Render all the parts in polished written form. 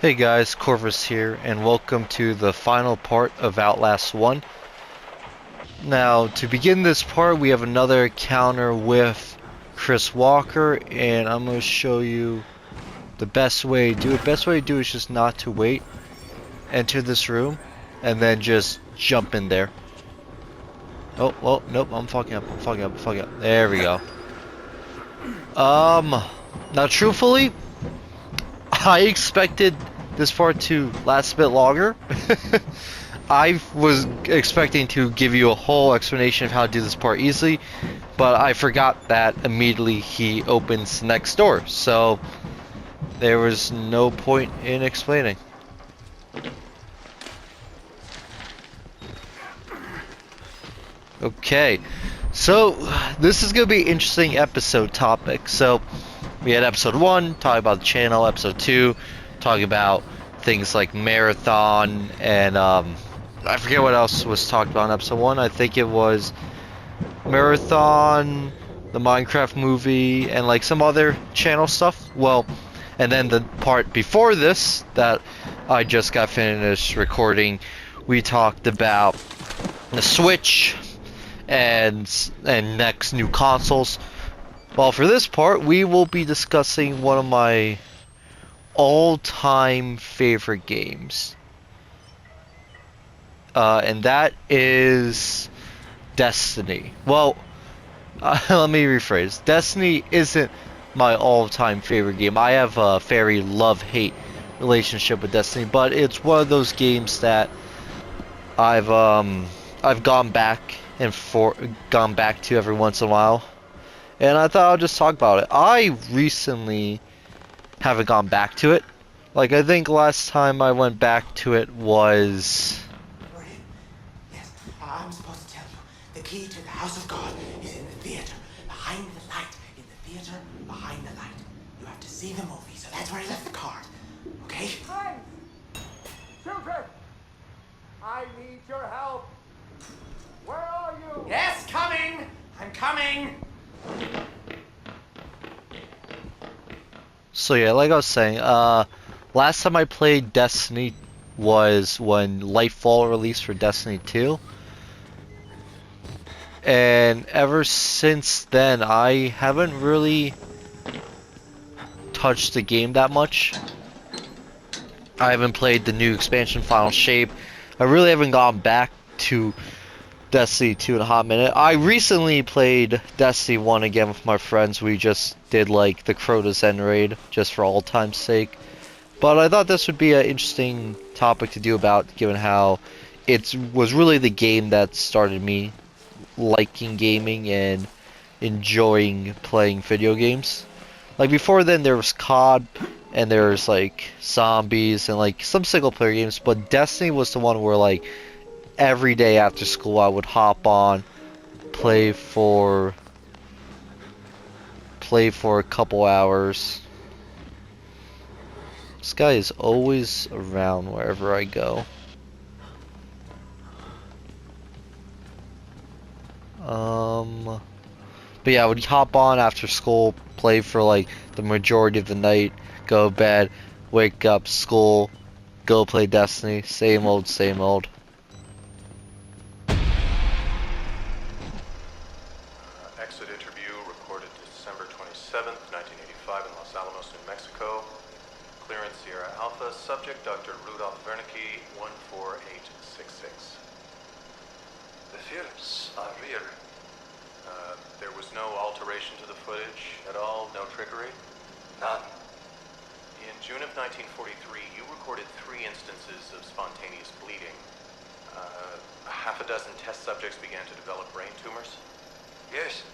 Hey guys, Corvus here, and welcome to the final part of Outlast 1. Now, to begin this part, we have another encounter with Chris Walker, and I'm going to show you the best way to do it. Best way to do it is just not to wait, enter this room, and then just jump in there. Oh, well, nope, I'm fucking up. There we go. Now truthfully, I expected this part to last a bit longer. I was expecting to give you a whole explanation of how to do this part easily, but I forgot that immediately he opens next door, so there was no point in explaining. Okay, so this is going to be an interesting episode topic. So we had episode 1, talking about the channel, episode 2, talking about things like marathon, and I forget what else was talked about in episode 1. I think it was marathon, the Minecraft movie, and like some other channel stuff. Well, and then the part before this that I just got finished recording, we talked about the Switch and next new consoles. Well, for this part, we will be discussing one of my all-time favorite games. And that is Destiny. Well, let me rephrase. Destiny isn't my all-time favorite game. I have a very love-hate relationship with Destiny, but it's one of those games that I've gone back to every once in a while. And I thought I'll just talk about it. I recently haven't gone back to it. Like, I think last time I went back to it was... Yes, I'm supposed to tell you. The key to the house of God is in the theater, behind the light. In the theater, behind the light. You have to see the movie, so that's where I left the card. Okay? Friends! Children! I need your help! Where are you? Yes, coming! I'm coming! So yeah, like I was saying, last time I played Destiny was when Lightfall released for Destiny 2. And ever since then, I haven't really touched the game that much. I haven't played the new expansion, Final Shape. I really haven't gone back to Destiny 2 in a hot minute. I recently played Destiny 1 again with my friends. We just did like the Crota's End raid, just for all time's sake. But I thought this would be an interesting topic to do about, given how it was really the game that started me liking gaming and enjoying playing video games. Like before then there was COD and there was like zombies and like some single player games, but Destiny was the one where like every day after school I would hop on, play for a couple hours. This guy is always around wherever I go. But yeah, I would hop on after school, play for like the majority of the night, go to bed, wake up, school, go play Destiny, same old, same old. Exit interview recorded December 27th, 1985 in Los Alamos, New Mexico. Clearance Sierra Alpha, subject Dr. Rudolph Wernicke, 14866. The films are real. There was no alteration to the footage at all, no trickery? None. In June of 1943, you recorded 3 instances of spontaneous bleeding. Half a dozen test subjects began to develop brain tumors. Yes.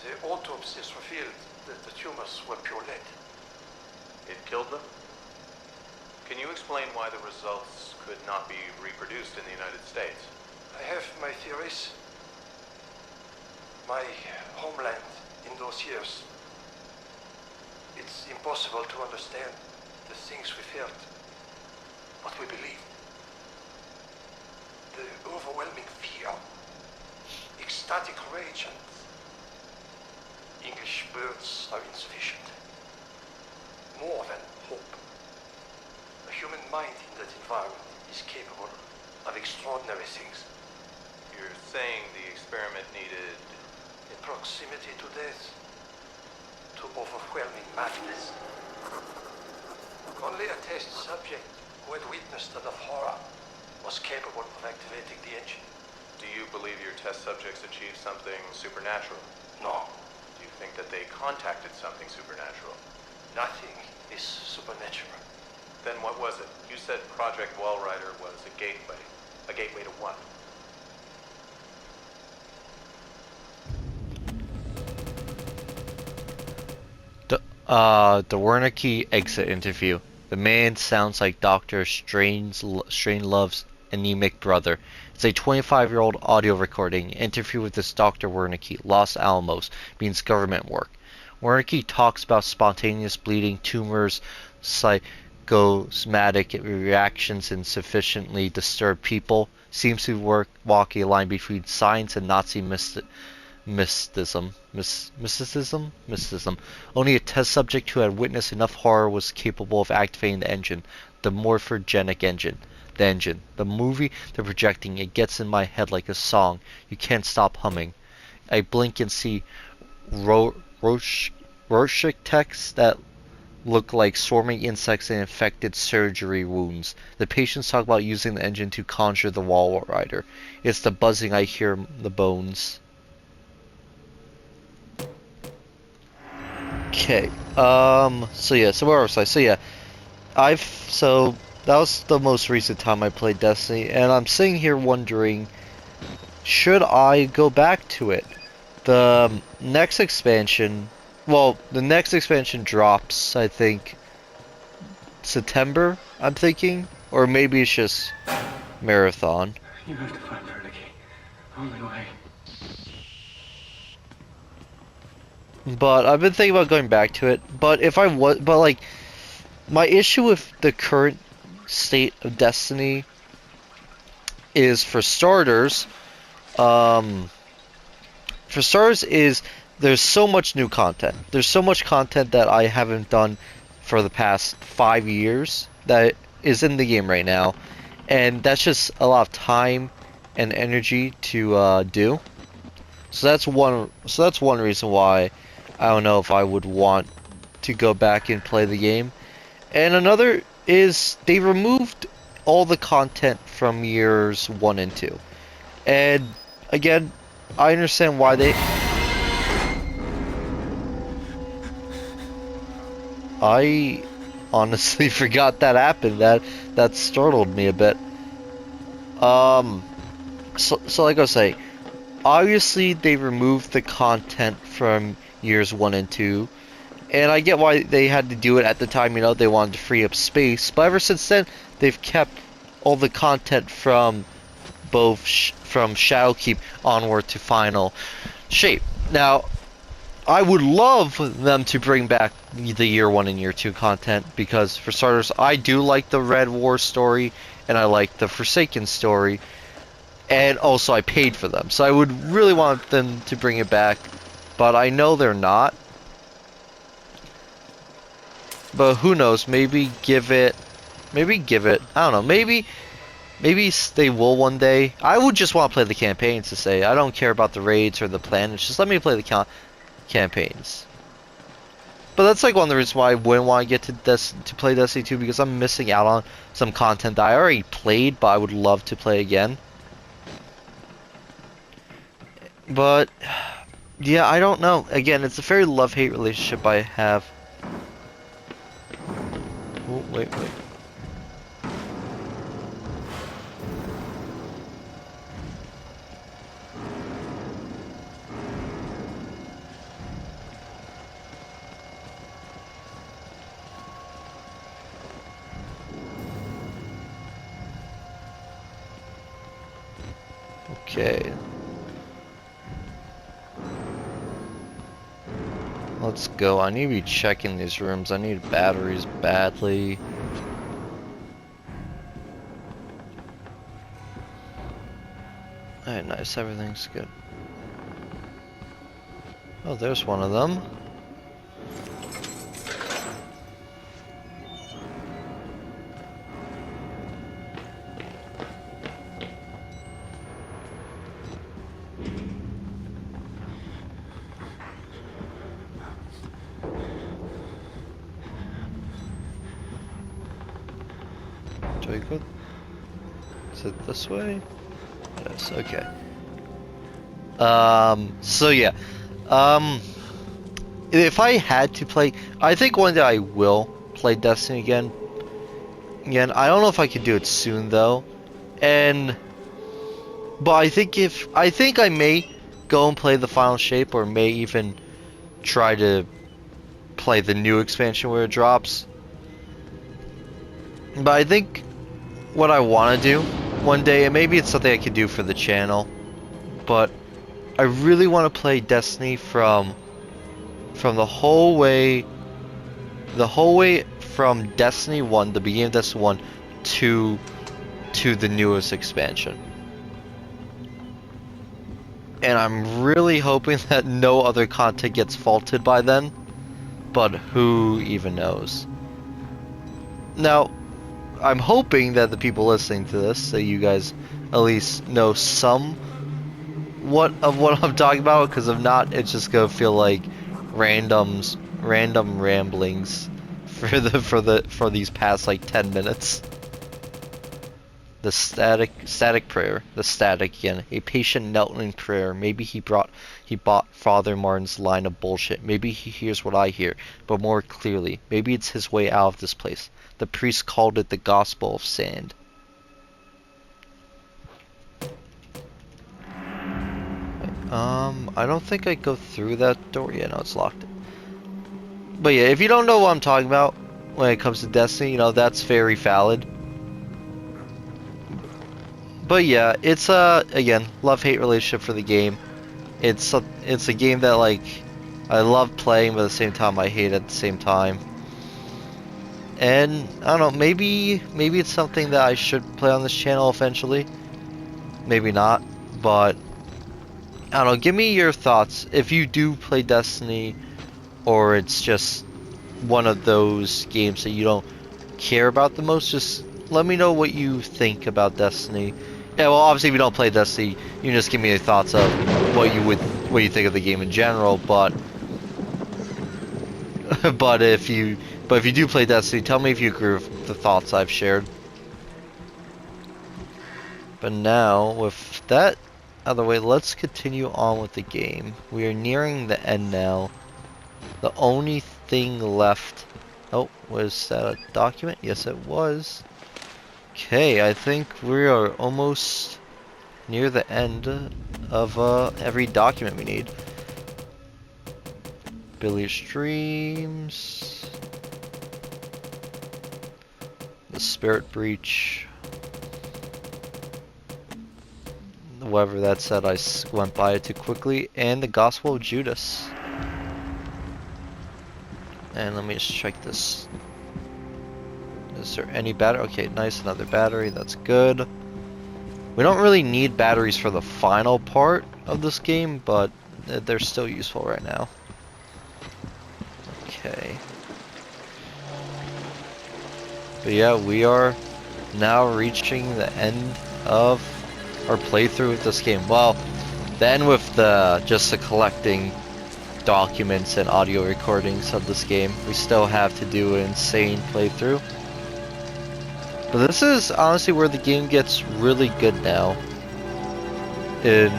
The autopsies revealed that the tumors were pure lead. It killed them? Can you explain why the results could not be reproduced in the United States? I have my theories. My homeland in those years. It's impossible to understand the things we felt, what we believed. The overwhelming fear, ecstatic rage, and English words are insufficient. More than hope. A human mind in that environment is capable of extraordinary things. You're saying the experiment needed... In proximity to death, to overwhelming madness. Only a test subject who had witnessed enough horror was capable of activating the engine. Do you believe your test subjects achieved something supernatural? No, Do you think that they contacted something supernatural? nothing is supernatural. Then what was it? You said Project Wallrider was a gateway. A gateway to what? The Wernicke exit interview. The man sounds like Dr. Strangelove's anemic brother. It's a 25-year-old audio recording. Interview with this Dr. Wernicke, Los Alamos, means government work. Wernicke talks about spontaneous bleeding, tumors, psychosomatic reactions in sufficiently disturbed people. Seems to walk a line between science and Nazi mysticism. Only a test subject who had witnessed enough horror was capable of activating the engine, the morphogenic engine. The engine, the movie they're projecting, it gets in my head like a song. You can't stop humming. I blink and see Rorschach text that look like swarming insects and infected surgery wounds. The patients talk about using the engine to conjure the wall rider. It's the buzzing I hear the bones. Okay. So where was I? So that was the most recent time I played Destiny, and I'm sitting here wondering, should I go back to it? The next expansion drops, I think, September, I'm thinking, or maybe it's just Marathon. You have to find Wernicke. Only way. But I've been thinking about going back to it. But my issue with the current state of Destiny is, for starters, is there's so much new content. There's so much content that I haven't done for the past 5 years that is in the game right now, and that's just a lot of time and energy to do. So that's one reason why I don't know if I would want to go back and play the game. And another is they removed all the content from years 1 and 2. And again, I understand why they... I honestly forgot that happened. That startled me a bit. So like I was saying, obviously they removed the content from years 1 and 2, and I get why they had to do it at the time. They wanted to free up space, but ever since then they've kept all the content from from Shadowkeep onward to Final Shape. Now, I would love them to bring back the year 1 and year 2 content, because for starters, I do like the Red War story and I like the Forsaken story, and also I paid for them, so I would really want them to bring it back. But I know they're not. But who knows? Maybe give it. I don't know. Maybe they will one day. I would just want to play the campaigns to say I don't care about the raids or the planets. Just let me play the campaigns. But that's like one of the reasons why I wouldn't want to get to play Destiny 2, because I'm missing out on some content that I already played, but I would love to play again. But yeah, I don't know. Again, it's a very love-hate relationship I have. Oh, wait. Okay. Let's go. I need to be checking these rooms. I need batteries badly. Alright, nice. Everything's good. Oh, there's one of them. way go? Is it this way? Yes, okay. So yeah. If I had to play, I think one day I will play Destiny again. Again, I don't know if I could do it soon though. But I think I may go and play the final shape, or may even try to play the new expansion where it drops. But I think what I want to do one day, and maybe it's something I could do for the channel, but I really want to play Destiny from the whole way from Destiny 1, the beginning of Destiny 1, to the newest expansion. And I'm really hoping that no other content gets faulted by then, but who even knows. Now, I'm hoping that the people listening to this, that you guys at least know somewhat of what I'm talking about, because if not, it's just gonna feel like random ramblings for these past like 10 minutes. The static prayer. The static again. A patient knelt in prayer. Maybe he bought Father Martin's line of bullshit. Maybe he hears what I hear, but more clearly. Maybe it's his way out of this place. The priest called it the gospel of sand. I don't think I go through that door. Yeah, no, it's locked. But yeah, if you don't know what I'm talking about when it comes to Destiny, you know, that's very valid. But yeah, it's again, love-hate relationship for the game. It's a game that like I love playing, but at the same time I hate at the same time. And I don't know, maybe it's something that I should play on this channel eventually. Maybe not, but I don't know, give me your thoughts if you do play Destiny, or it's just one of those games that you don't care about the most. Just let me know what you think about Destiny. Yeah, well, obviously if you don't play Destiny, you can just give me your thoughts of what you think of the game in general, but if you do play Destiny, tell me if you agree with the thoughts I've shared. But now, with that out of the way, let's continue on with the game. We are nearing the end now. The only thing left... Oh, was that a document? Yes, it was. Okay, I think we are almost near the end of every document we need. Billy Streams. The Spirit Breach. Whatever that said, I went by it too quickly. And the Gospel of Judas. And let me just check this. Is there any battery? Okay, nice, another battery, that's good. We don't really need batteries for the final part of this game, but they're still useful right now. Okay. But yeah, we are now reaching the end of our playthrough with this game. Well, the end with just the collecting documents and audio recordings of this game. We still have to do an insane playthrough. But this is honestly where the game gets really good now, in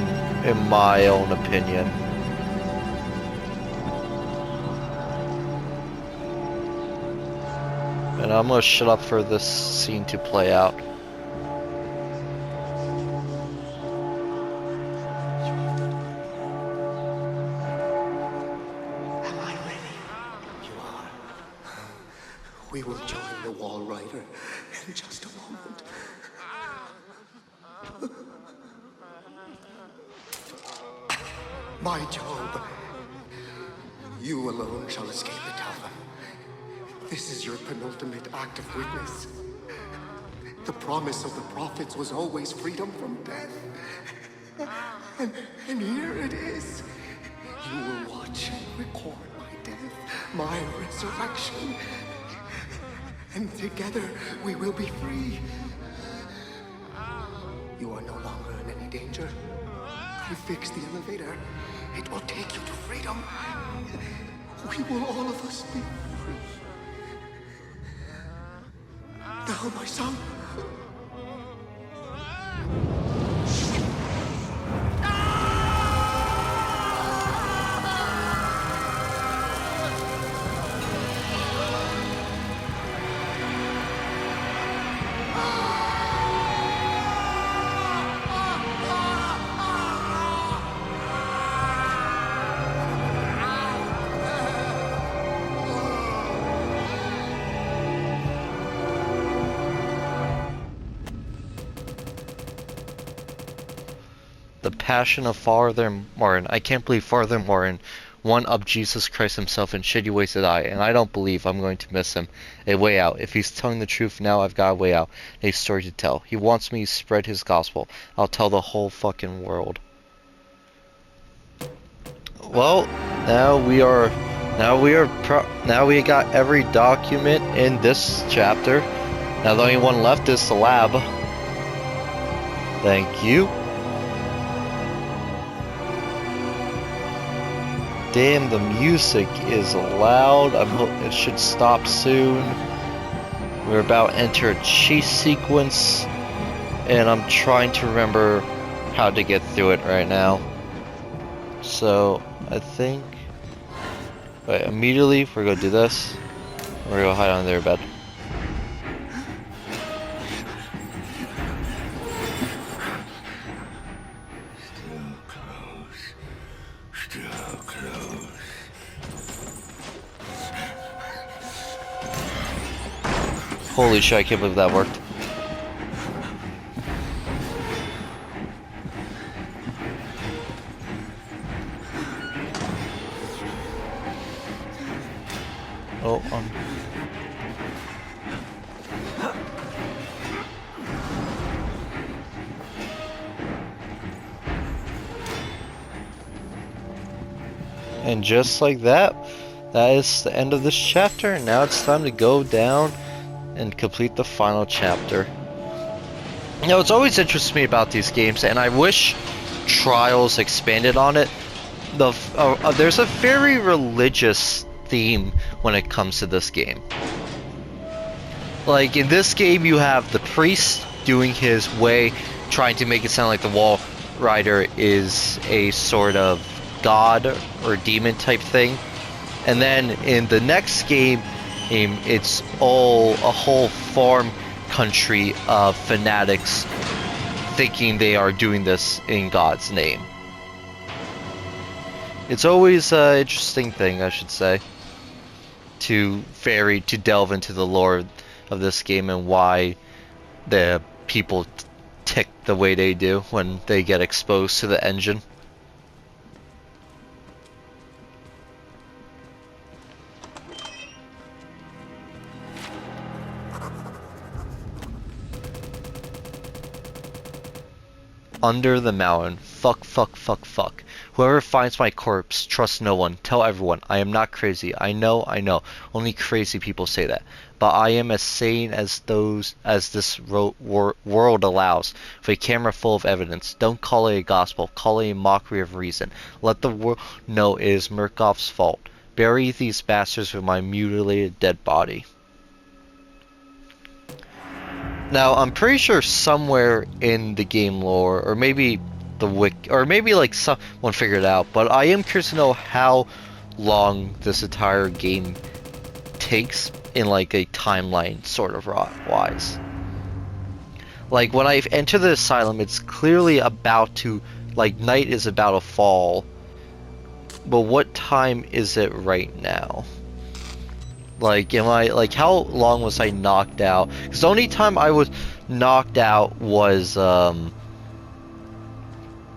my own opinion. And I'm gonna shut up for this scene to play out. Am I ready? You are. We will join the Wall Rider in just a moment. My Job, you alone shall escape the Tower. This is your penultimate act of witness. The promise of the prophets was always freedom from death. And here it is. You will watch and record my death, my resurrection. And together we will be free. You are no longer in any danger. I fixed the elevator. It will take you to freedom. We will all of us be free. Now, my son, The passion of Father Martin. I can't believe Father Martin, one up Jesus Christ himself in shitty ways to die, and I don't believe I'm going to miss him. A way out. If he's telling the truth now, I've got a way out. A story to tell. He wants me to spread his gospel. I'll tell the whole fucking world. Well, now we got every document in this chapter. Now the only one left is the lab. Thank you. Damn, the music is loud. I'm hoping it should stop soon. We're about to enter a chase sequence, and I'm trying to remember how to get through it right now. So, I think... Wait, immediately, we're gonna do this. We're gonna hide under their bed. Holy shit, I can't believe that worked. Oh, and just like that, that is the end of this chapter. Now it's time to go down and complete the final chapter. You know, it's always interested me about these games, and I wish Trials expanded on it. There's a very religious theme when it comes to this game. Like, in this game, you have the priest doing his way, trying to make it sound like the Wall Rider is a sort of god or demon type thing. And then in the next game, it's a whole farm country of fanatics thinking they are doing this in God's name. It's always an interesting thing, I should say, to delve into the lore of this game and why the people tick the way they do when they get exposed to the engine. Under the mountain. Fuck, fuck, fuck, fuck. Whoever finds my corpse, trust no one. Tell everyone. I am not crazy. I know. Only crazy people say that. But I am as sane as this world allows. With a camera full of evidence. Don't call it a gospel. Call it a mockery of reason. Let the world know it is Murkoff's fault. Bury these bastards with my mutilated dead body. Now, I'm pretty sure somewhere in the game lore, or maybe the wiki, or maybe like someone figured it out, but I am curious to know how long this entire game takes in like a timeline sort of wise. Like, when I enter the asylum, it's clearly about to, like, night is about to fall, but what time is it right now? Like, how long was I knocked out? Because the only time I was knocked out was when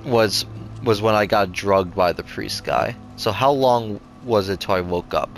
I got drugged by the priest guy. So how long was it till I woke up?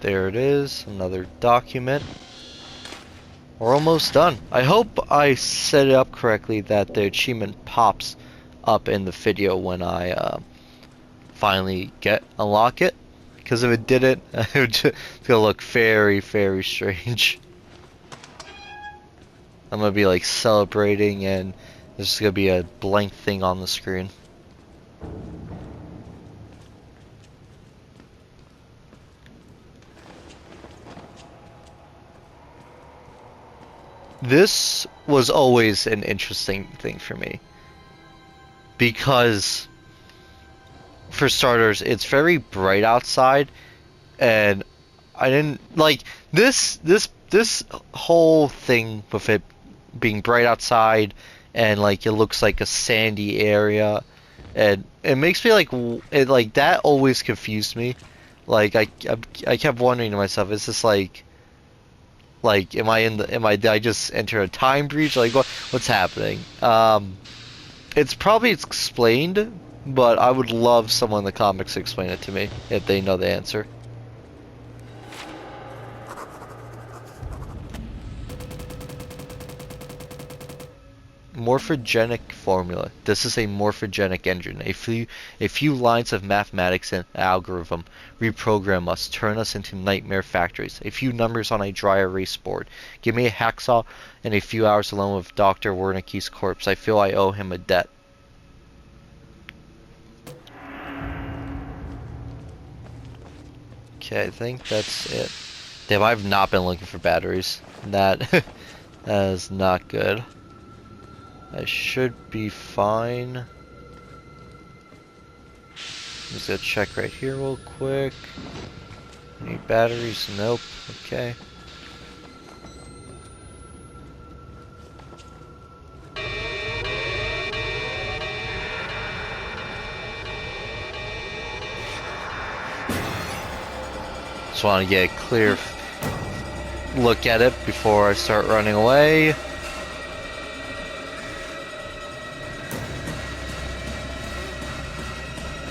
There it is, another document. We're almost done. I hope I set it up correctly that the achievement pops up in the video when I finally unlock it. Because if it didn't, it's gonna look very, very strange. I'm gonna be like celebrating and there's gonna be a blank thing on the screen. This was always an interesting thing for me. Because, for starters, it's very bright outside, and I didn't like this whole thing with it being bright outside, and like it looks like a sandy area, and it makes me like that always confused me. Like I kept wondering to myself, is this like did I just enter a time breach? Like what's happening? It's probably explained, but I would love someone in the comics to explain it to me if they know the answer. Morphogenic formula. This is a morphogenic engine. A few lines of mathematics and algorithm reprogram us, turn us into nightmare factories. A few numbers on a dry erase board. Give me a hacksaw and a few hours alone with Dr. Wernicke's corpse. I feel I owe him a debt. Okay, I think that's it. Damn, I've not been looking for batteries. That is not good. I should be fine. Just gonna check right here real quick. Any batteries? Nope. Okay. Just want to get a clear look at it before I start running away.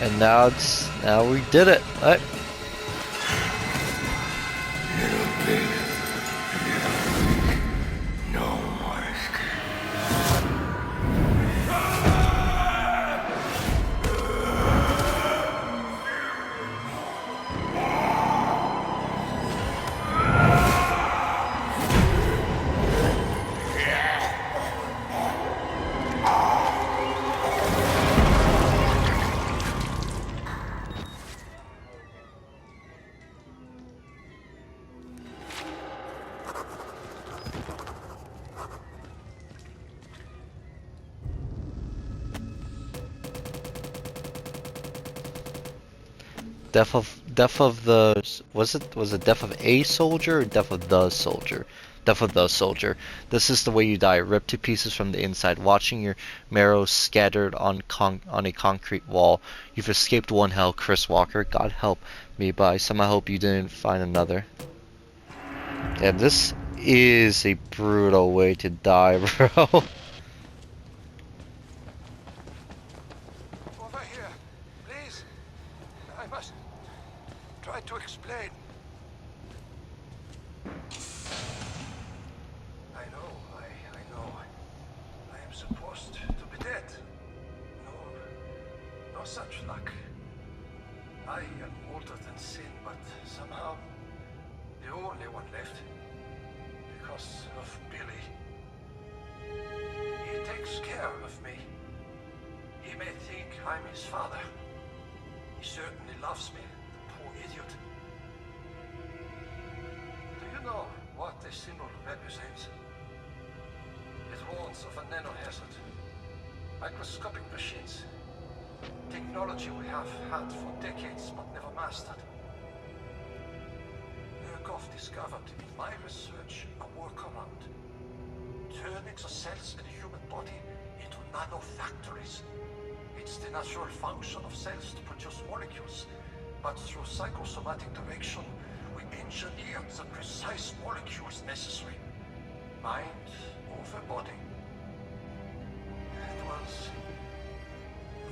And now we did it. Right. Death of the was it death of a soldier or death of the soldier? Death of the soldier. This is the way you die, ripped to pieces from the inside, watching your marrow scattered on a concrete wall. You've escaped one hell, Chris Walker. God help me, but I somehow hope you didn't find another. Yeah, this is a brutal way to die, bro. To explain. I know. I am supposed to be dead. No such luck. I am older than sin, but somehow the only one left. Because of Billy. He takes care of me. He may think I'm his father. He certainly loves me. Poor idiot. Do you know what the symbol represents? It warns of a nanohazard. Microscopic machines. Technology we have had for decades but never mastered. Murkoff discovered in my research a workaround. Turning the cells in the human body into nanofactories. It's the natural function of cells to produce molecules. But through psychosomatic direction, we engineered the precise molecules necessary. Mind over body. It was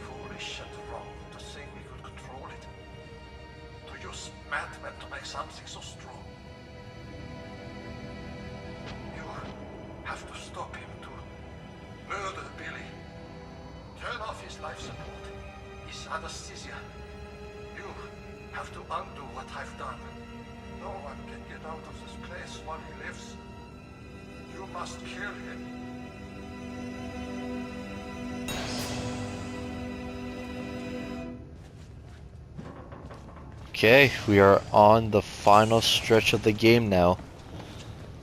foolish and wrong to think we could control it. To use madmen to make something so strong. You stop him to murder Billy. Turn off his life support, his anesthesia. You have to undo what I've done. No one can get out of this place while he lives. You must kill him. Okay, we are on the final stretch of the game now.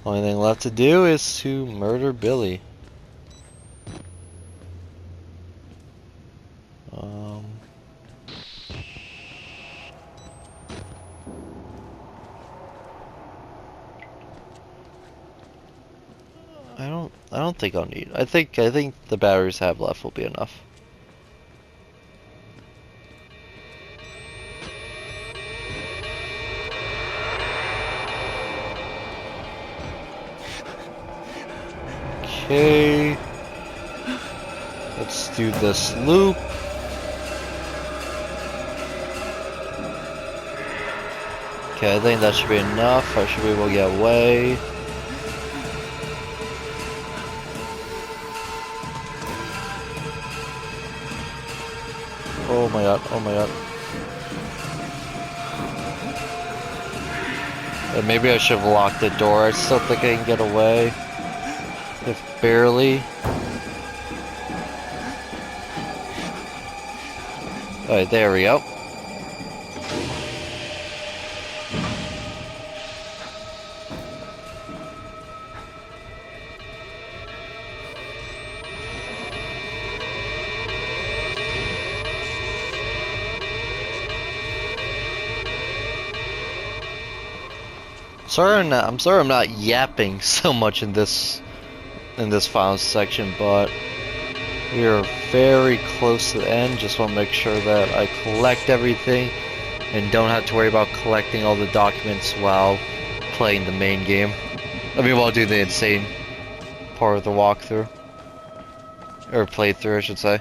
Only thing left to do is to murder Billy. I don't think I'll need. I think the batteries I have left will be enough. Okay, let's do this loop. Okay, I think that should be enough. I should be able to get away. Oh my god, oh my god. And maybe I should have locked the door. I still think I can get away. If barely. Alright, there we go. I'm sorry I'm not yapping so much in this final section, but we are very close to the end. Just want to make sure that I collect everything and don't have to worry about collecting all the documents while playing the main game. I mean, while doing the insane part of the walkthrough. Or playthrough, I should say.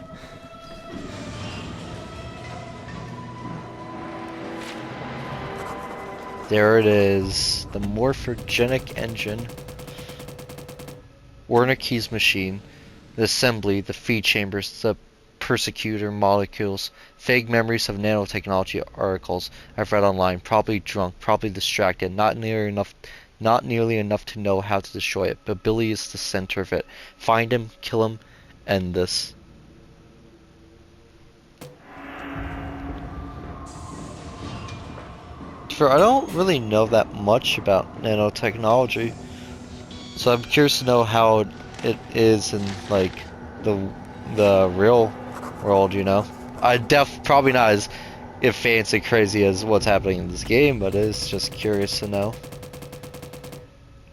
There it is, the morphogenic engine, Wernicke's machine, the assembly, the feed chambers, the persecutor molecules, vague memories of nanotechnology articles I've read online, probably drunk, probably distracted, not nearly enough to know how to destroy it, but Billy is the center of it. Find him, kill him, end this. I don't really know that much about nanotechnology, so I'm curious to know how it is in like the real world. You know, probably not as fancy crazy as what's happening in this game, but it's just curious to know.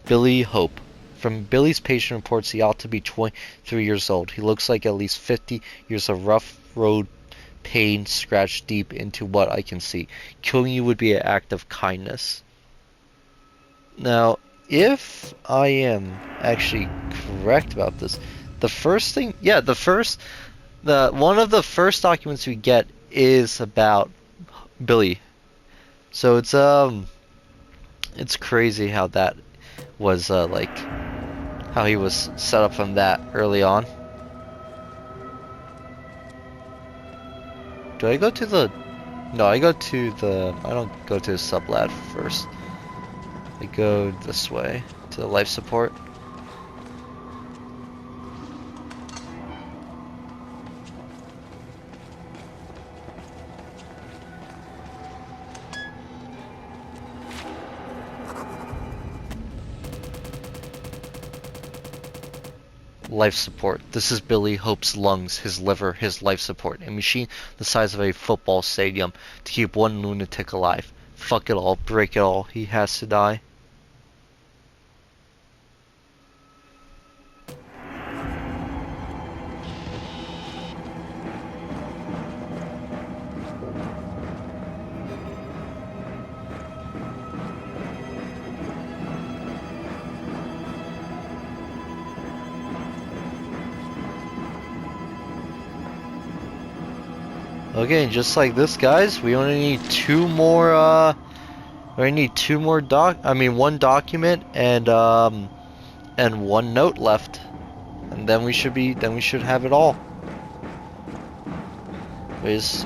Billy Hope. From Billy's patient reports, he ought to be 23 years old. He looks like at least 50 years of rough road pain scratched deep into what I can see. Killing you would be an act of kindness. Now, if I am actually correct about this, the first thing, one of the first documents we get is about Billy. So it's crazy how that was like how he was set up from that early on. Do I go to the... No, I go to the... I don't go to the sublab first. I go this way, to the life support. Life support. This is Billy Hope's lungs, his liver, his life support. A machine the size of a football stadium to keep one lunatic alive. Fuck it all, break it all. He has to die. Okay, just like this, guys, we only need one document and one note left. and then we should have it all.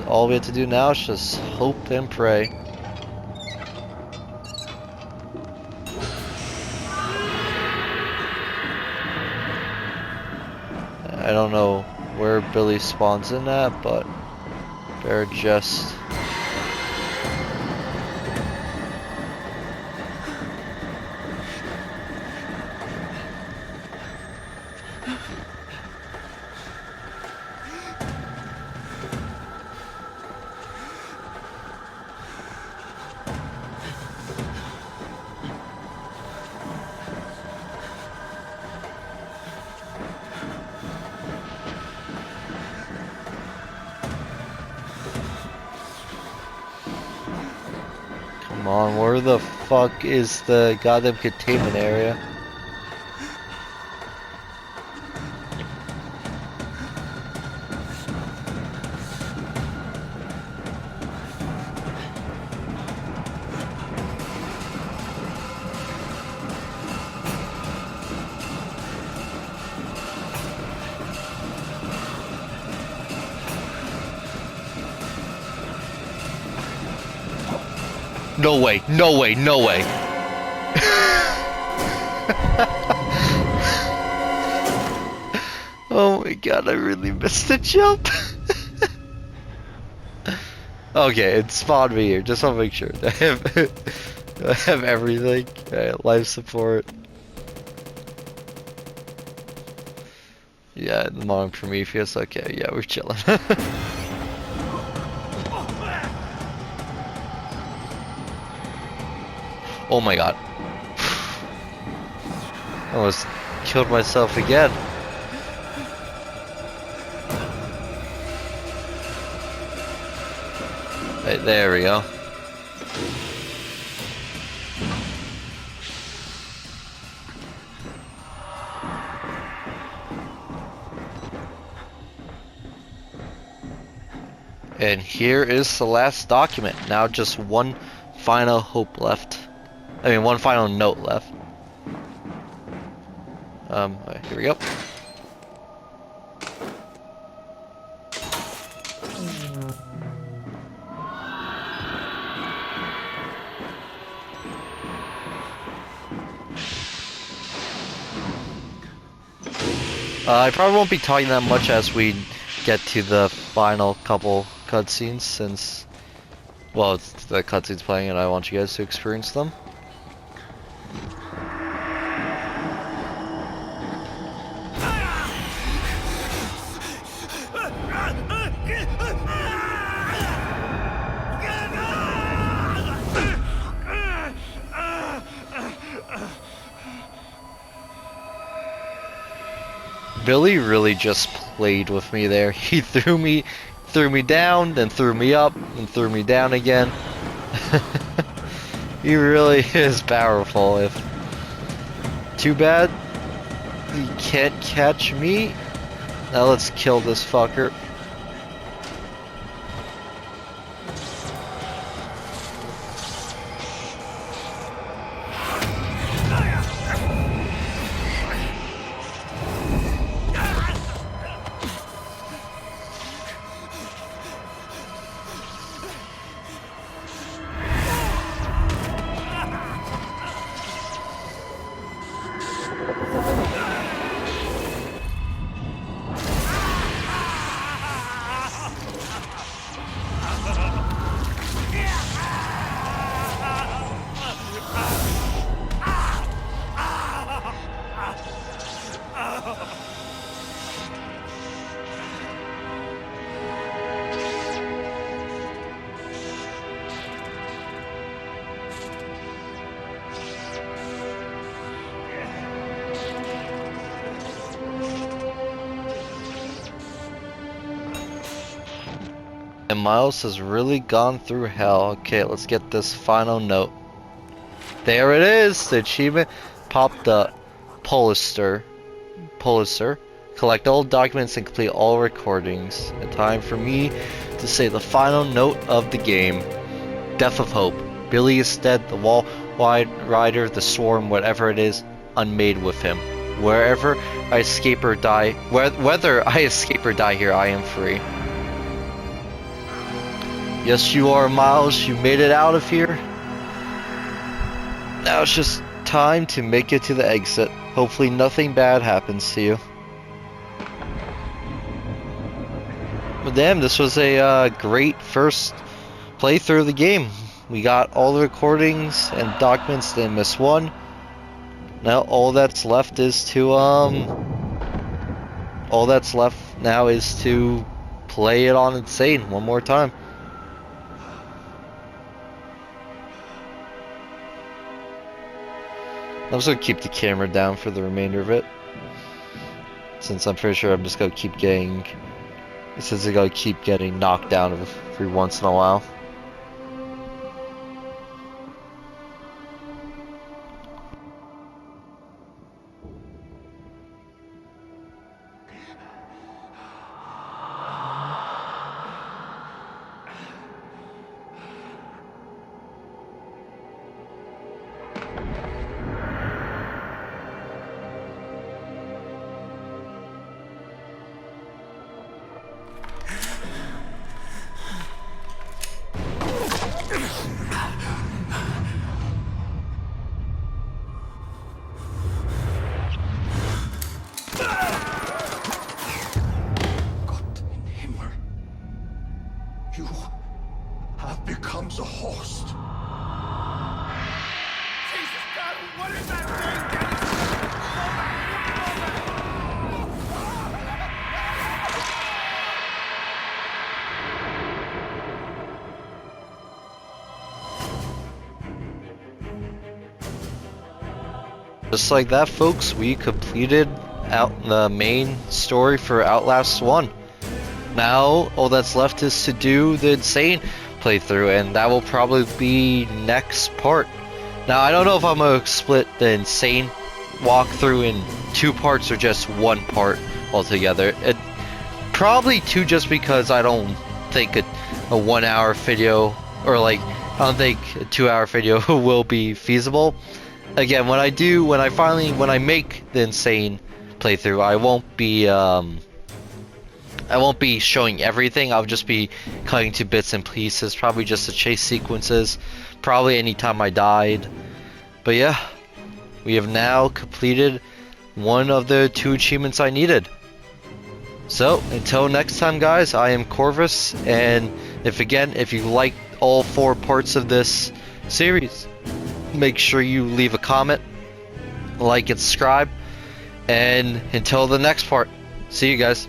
All we have to do now is just hope and pray. I don't know where Billy spawns in at, but they're just... Come on, where the fuck is the goddamn containment area? No way, no way, no way. Oh my god, I really missed the jump. Okay, it spawned me here. Just want to make sure. I have everything. Life support. Yeah, the Modern Prometheus. Okay, yeah, we're chilling. Oh my god. I almost killed myself again. Right, there we go. And here is the last document. Now just one final hope left. I mean, one final note left. Here we go. I probably won't be talking that much as we get to the final couple cutscenes, since, well, it's the cutscenes playing and I want you guys to experience them. Billy really just played with me there. He threw me down, then threw me up, and threw me down again. He really is powerful. Too bad he can't catch me. Now let's kill this fucker. And Miles has really gone through hell. Okay, let's get this final note. There it is! The achievement. Pop the Polister. Collect all documents and complete all recordings. A time for me to say the final note of the game. Death of Hope. Billy is dead. The Wall Wide Rider, the Swarm, whatever it is, unmade with him. Wherever I escape or die, whether I escape or die here, I am free. Yes, you are, Miles. You made it out of here. Now it's just time to make it to the exit. Hopefully nothing bad happens to you. But damn, this was a great first playthrough of the game. We got all the recordings and documents, didn't miss one. Now all that's left is to play it on Insane one more time. I'm just gonna keep the camera down for the remainder of it, since I'm pretty sure I'm just gonna keep getting knocked down every once in a while. Gott in Himmel. You have become the host. Jesus God, what is that thing? Just like that, folks, we completed the main story for Outlast 1. Now, all that's left is to do the Insane playthrough, and that will probably be next part. Now, I don't know if I'm going to split the Insane walkthrough in 2 parts or just 1 part altogether. Probably 2, just because I don't think a 1-hour video, or like, I don't think a 2-hour video will be feasible. Again, when I make the Insane playthrough, I won't be showing everything. I'll just be cutting to bits and pieces, probably just the chase sequences, probably anytime I died. But yeah, we have now completed one of the 2 achievements I needed. So until next time, guys, I am Corvus, and if you like all 4 parts of this series, make sure you leave a comment, like and subscribe, and until the next part, see you guys.